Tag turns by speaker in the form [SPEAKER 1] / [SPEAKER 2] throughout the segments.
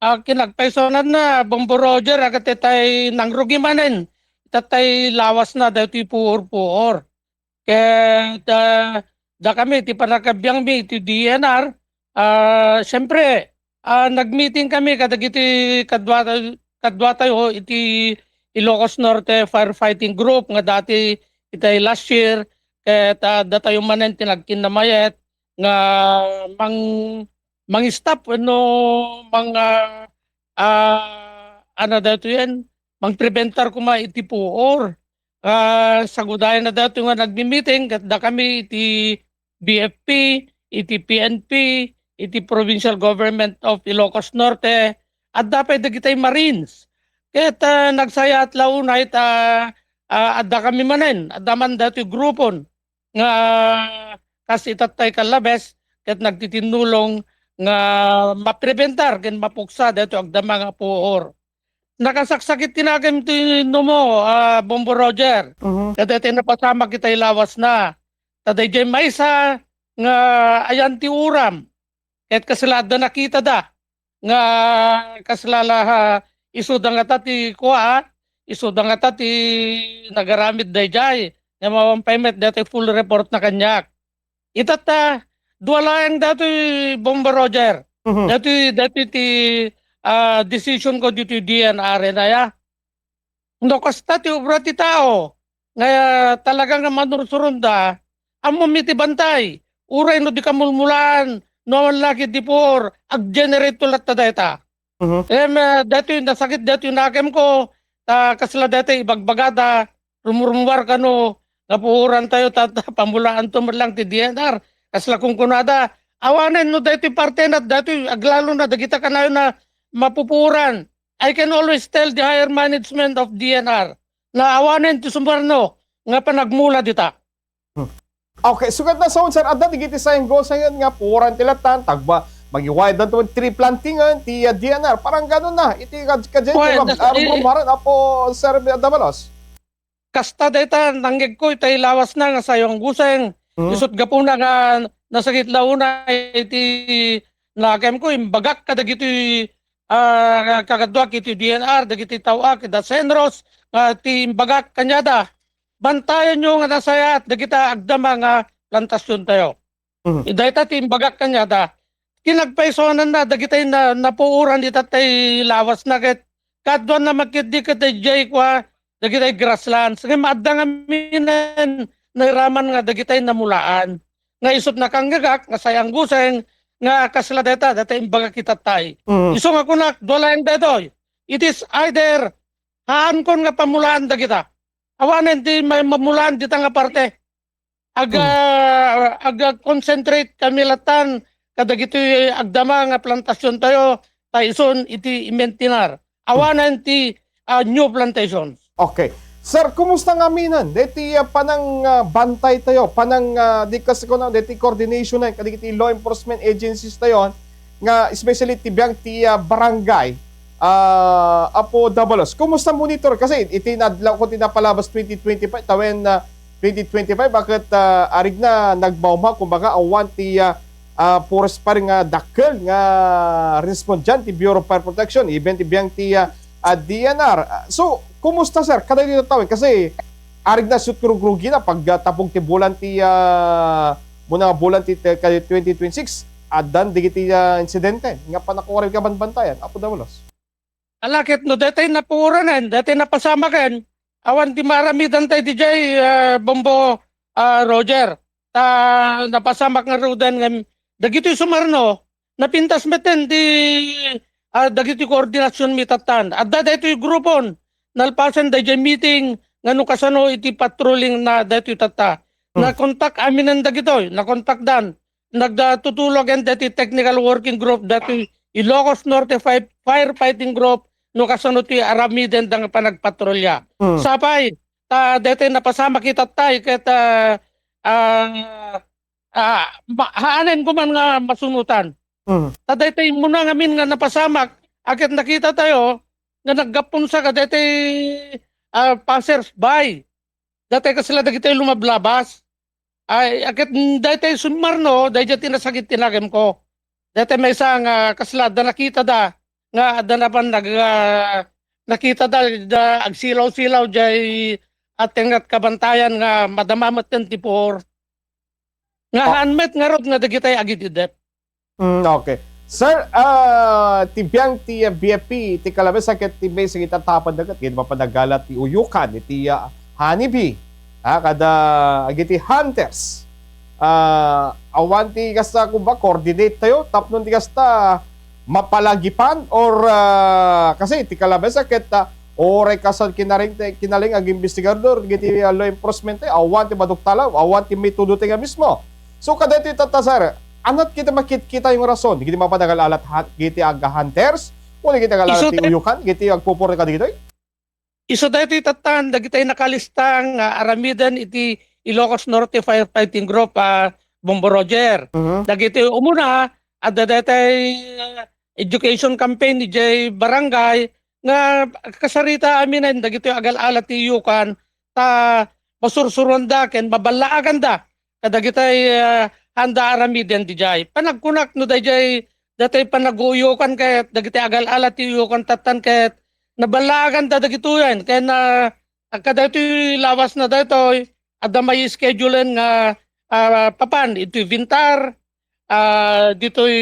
[SPEAKER 1] kinagpaisonan na Bombo Roger agat itay nangrugi manen. Itatay lawas na dati puor-puor. Kaya da kami ti panakabiyang mi ti DNR. Siyempre nagmeeting kami kadagiti kadwa tayo iti Ilocos Norte Firefighting Group nga dati itay last year kaya datayo manen tinagkinamayet nga mang stop no mga ano dato yan mang-preventar kuma iti puor. Sa gudayan na dato nga nagmi-meeting kat da kami iti BFP, iti PNP, iti Provincial Government of Ilocos Norte at dapat dagitay Marines. Kaya nagsaya at launay adda kami manen, adda man dato grupon nga kasi itatay kalabes ket nagtitinulong nga maprebentar ken mapuksa dato agda mga puor. Nakasaksakit tinagim ti mo, Bombo Roger.
[SPEAKER 2] Mhm.
[SPEAKER 1] Kada napasama kita lawas na. Taday jay maysa nga ayan ti uram. Ket kaslada nakita da. Nga kaslala isuda nga ti kuha, isuda nga ti nagaramid dayjay. Nga mawampaymet dati full report na kanyak. Itata duwalayang dati Bombo Roger.
[SPEAKER 2] Mhm.
[SPEAKER 1] Dati ti decision ko dito DNR na ya. No kasta ti obra ti tao. Nga talagang manursurunda. Amo miti bantay. Uray no di kamulmulan. No man laki di por. Ag-generate tulat ta data.
[SPEAKER 2] Mhm.
[SPEAKER 1] Dati nasakit dati nakem ko. Kasla dati ibagbagada. Rumurumwar ka no. Napuhuran tayo pamulaan to lang ti DNR. Kasla kung kunada. Awanen no dati parte na dati aglalo na dagita ka na mapupuran. I can always tell the higher management of DNR na awanen ti Sumarno nga panagmula dita.
[SPEAKER 2] Okay, sugat na sound sir, adda digiti sayang go sayon nga puran tilatan tagba magiwide na to tree plantingan ti DNR. Parang ganun na. Iti kadyen
[SPEAKER 1] Well,
[SPEAKER 2] maran apo Sir Davalos.
[SPEAKER 1] Kasta data nanggig ko itay lawas na nga sayong guseng. Isot gapuna nga nasakit launa iti nakem ko imbagak kadagiti kagadwa kiti DNR dagiti tawag da Senros ti imbagak kanyada. Bantayan nyo nga nasayat dagita agdama nga plantasyon tayo. Idayta ti imbagak kanyada. Kinagpaisonan na dagitay na napuuran dita tay lawas na ket kadwa na makiti katay jay kwa dagitay grasslands. Nga maadda nga minan nairaman nga dagitay namulaan. Nga isot na kanggagak nga sayang guseng nga kasla data imbaga kita tay. Iso nga kunak dolayang detoy. It is either haan kon nga pamulaan da kita. Awanen di may mamulaan dita nga parte. Aga concentrate kami latan kadagito agdama nga plantasyon tayo ison iti imentinar. Awanen ti new plantations.
[SPEAKER 2] Okay. Sir, kumusta nga minan? Deti panang bantay tayo, panang di kasi ko na deti coordination na kadagiti law enforcement agencies tayo nga especially tibiyang ti barangay apo Davalos. Kumusta monitor kasi itinadlaw ko tinapalabas 2025 tawen 2025 bakit arig na nagbauma kumbaga awan ti forest pa rin nga dakkel nga respondyan ti Bureau of Fire Protection even tibiyang ti DNR. So kumusta sir? Kada dito tawin kasi arig na shoot krugi na pag tapong ti bulan ti muna bulan ti 2026 adan digiti insidente nga panakuwari ka banbantayan apo Davalos.
[SPEAKER 1] Alakit no dati napuranan, dati napasama ken awan ti maramidan tayo DJ Bombo Roger. Napasamak nga rudan nga dagito Sumarno napintas meten di dagiti koordinasyon mitatan. Adda dito yung grupon nalpasan da meeting ngano kasano iti patrolling na dito tata. Na kontak amin ang dagitoy, na kontak dan. Nagtutulog ang dati technical working group dati Ilocos Norte Firefighting Group no kasano ti aramiden dang panagpatrolya. Sapay dati napasama kita tay ket haanen ko man nga masunutan. Dati muna ngamin nga napasamak akit nakita tayo nga naggapon sa dati passers by. Dati kasi sila dagiti lumablabas. Ay akit dati Sumarno dahil tinasagit tinagem ko. Dati may isang kaslada nakita da nga danapan nakita da agsilaw-silaw jay ating at kabantayan nga madamamat ng tipor. Nga
[SPEAKER 2] Oh.
[SPEAKER 1] handmet nga rod nga dagitay agididet.
[SPEAKER 2] Okay. Sir, tibiyang ti BFP, ti kalabas sakit ti may sige tatapad dagat, gid mapadagalat ti uyukan, ti honeybee, kada agiti hunters. Awan ti kasta ba coordinate tayo, tapnon ti kasta mapalagipan or kasi ti kalabas sakit oray kasal kinaling ag investigador, giti law enforcement awan ti baduktalaw, awan ti may tuduti nga mismo. So kada ti tatasar, anat kita makita yung rason, hindi kita mapadagalalat giti aga hunters, o kita galalat ti uyukan, giti agpupuri ka dito.
[SPEAKER 1] Iso dito itatan, dagitay nakalistang aramidan iti Ilocos Norte Firefighting Group, Bombo Roger. Dagitay umuna, at dagitay education campaign ni Jay Barangay, nga kasarita amin dagitay agalalat ti uyukan, ta masursurunda ken mabalaagan da, kadagitay handa aramiden di jay. Panagkunak no dayjay datay panaguyukan ket dagiti agal-alat ti uyukan tatan ket nabalagan da dagitoyan ken kadagiti lawas na daytoy adda may schedulen nga papan iti Vintar ditoy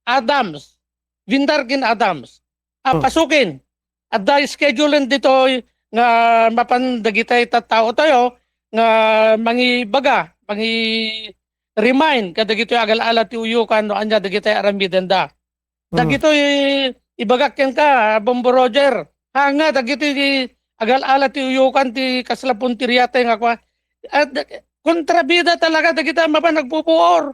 [SPEAKER 1] Adams. Vintar kin Adams. Pasukin. Adda schedulen ditoy nga mapan dagitay tattao tayo nga mangibaga, remind kadagito agal-ala ti uyukan no anya dagitoy aramiden da. Dagitoy ibagak ken ka Bombo Roger. Hanga dagitoy agal-ala ti uyukan ti kaslapon ti riyate nga kwa. Kontrabida talaga dagita mapan nagpupuor.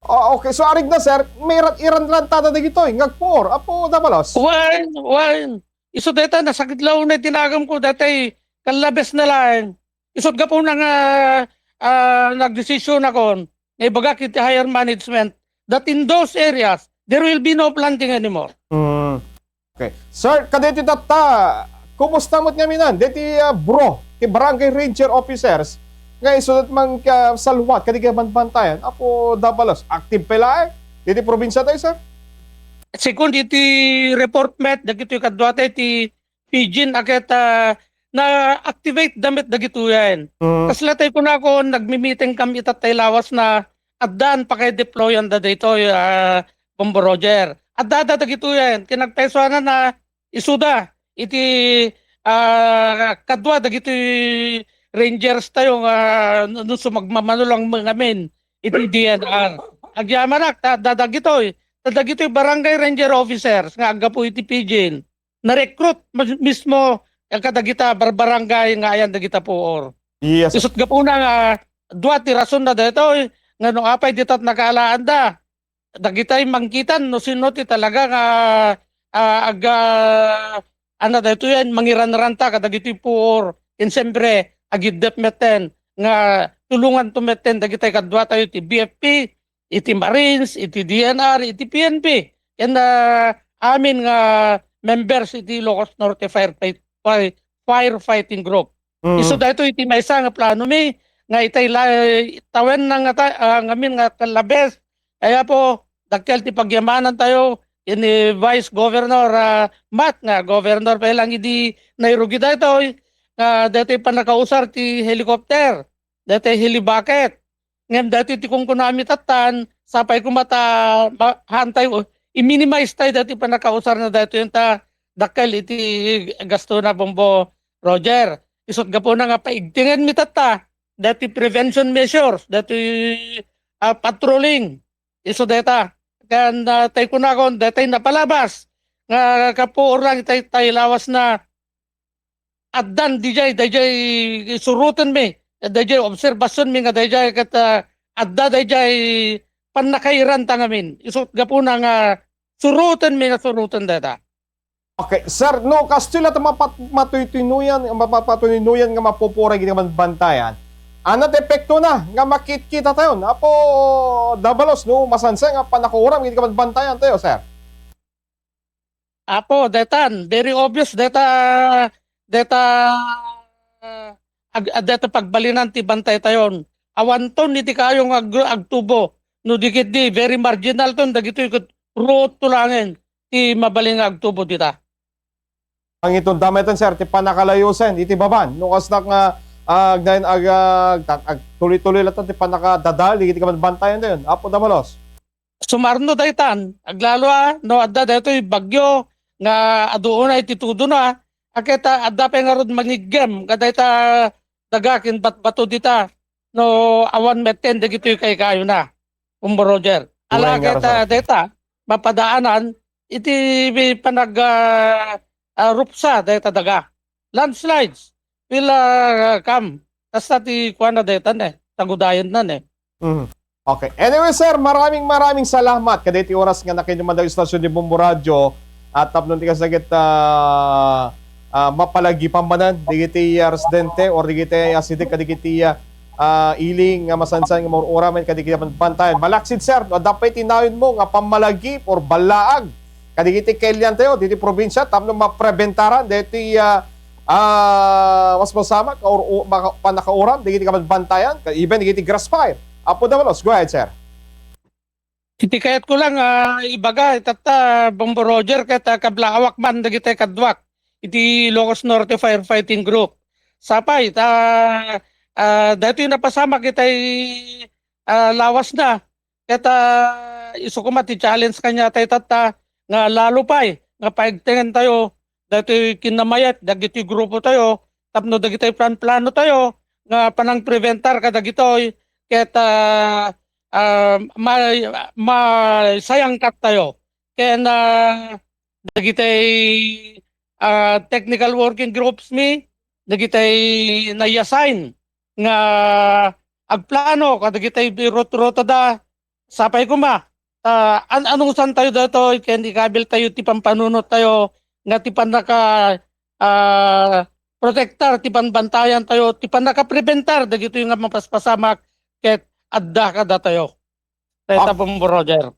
[SPEAKER 2] Okay, so arig na sir, may iran lang tada dagito, ngagpuor, apo dabalos.
[SPEAKER 1] Wan. Iso deta nasakit law na tinagam ko datay kalabes na lang. Isot ka po na nga nagdesisyon ako na ibagak iti higher management that in those areas, there will be no planting anymore.
[SPEAKER 2] Okay. Sir, kadeti tata, kumusta mo't nga minan? Deti bro, ti barangay ranger officers, nga isulat mang salwat, kadiga bantayan, apo dabalos, active pala deti probinsya tayo, sir?
[SPEAKER 1] Second, iti report met, dagito yung kadwate, iti Pidgin, akit na-activate damit dagito yan. Kaslatay ko na ako, nagmi-meeting kami itatay lawas na addan pa kay deployan da dito, Bombo Roger. Adda dagito yan, kinagpesuanan na isuda, iti kadwa dagito Rangers tayo nung sumagmamanulang ngamin, iti DNR. Agyamanak, dadagito Tadagito'y barangay ranger officers nga aga po iti Pidgin. Na-recruit mismo ang kadagita barangay nga ayan dagita po.
[SPEAKER 2] Yes.
[SPEAKER 1] Isot ga po na nga dua ti rason na dito nga no apay ditat nakaalaan da. Dagitay mangkitan no sino ti talaga nga aga ano dito yan mangiran-ranta kadagito'y po. And siyempre agidep meten nga tulungan tumeten dagitay kadwa tayo ti BFP, iti Marines, iti DNR, iti PNP. Yan amin nga members iti Ilocos Norte Firefighting Group. Iso dito iti maysa nga plano mi nga itay tawen na nga ngamin nga kalabes. Kaya po dakkel ti pagyamanan tayo ini Vice Governor Matt nga Governor pa lang idi nairugi dito nga dito pa nakausar ti helicopter, dito helibucket. Ngayon dati ti kung kunami tatan, sapay ko hantay o i-minimize tayo dati pa nakausar na dati yung dakkel iti gasto na Bombo Roger. Isot ga po na nga paigtingan mi tata, dati prevention measures, dati patrolling. Iso data, kan tayo ko na kon, dati napalabas. Nga kapuor lang tayo lawas na addan DJ surutan mi. Dayjay obserbasyon mi nga dayjay kat adda dayjay panakairan tangamin. Isot gapo na nga surutan data.
[SPEAKER 2] Okay, sir, no kastila ta mapatutunuyan nga mapupuray gid man bantayan. Anat epekto na nga makit-kita tayo. Apo dabalos no masansa nga panakuram gid man bantayan tayo, sir.
[SPEAKER 1] Apo datan, very obvious data pagbalinan ti bantay tayon. Awanton niti kayong agtubo. No dikit di very marginal ton dagito ikot root tulangin. ti mabaling agtubo dita.
[SPEAKER 2] Ang itong damitan sir, ti panakalayusen, iti baban. Nukas na nga, tuloy-tuloy lang ti panakadadali, iti kamanbantayan na yun. Apo damalos.
[SPEAKER 1] Sumarno daytan, aglalo no adda daytoy bagyo nga aduon ay titudo na. Akita adda pa nga rod manigem kadayta dagakin bato dita no awan meten dagitoy kay kayo na. Roger. Ala
[SPEAKER 2] Tunay nga
[SPEAKER 1] kita
[SPEAKER 2] rason.
[SPEAKER 1] dayta mapadaanan iti panag rupsa dayta daga. Landslides will come. Basta ti kuana dayta tagudayan na
[SPEAKER 2] Mhm. Okay. Anyway, sir, maraming salamat. Kada iti oras nga nakinuman daw istasyon ni Bombo Radio at tapnon ti kasagit mapalagi pamanan digiti residente or digiti asidik kadigiti iling nga masansan nga maurura men kadigiti pantayan. Malaksid sir, no dapat tinawin mo nga pamalagi or balaag kadigiti kelyan tayo diti probinsya tapno maprebentaran diti mas masama ka or panakauram digiti kabantayan even digiti grass fire. Apo Damalos, go ahead, sir.
[SPEAKER 1] Itikayat ko lang ibaga itata Bombo Roger kata kablawak man dagiti kadwak iti Ilocos Norte Firefighting Group. Sapay dito yung napasama kitay lawas na kata isukuma ti challenge kanya tay tata nga lalo pay nga paigtingan tayo dito kinamayat dagiti grupo tayo tapno dagiti plano tayo nga panang preventar kadagitoy ket sayang kat tayo kaya na dagitay technical working groups dagitay na-assign nga agplano kadagitay rot-rota da sapay kuma anong san tayo dato kaya ikabil tayo ti pampanunot tayo nga ti panaka protektar ti panbantayan tayo ti panaka preventar dagito yung nga mapaspasamak ket adda kada tayo. Teta Bombo Roger.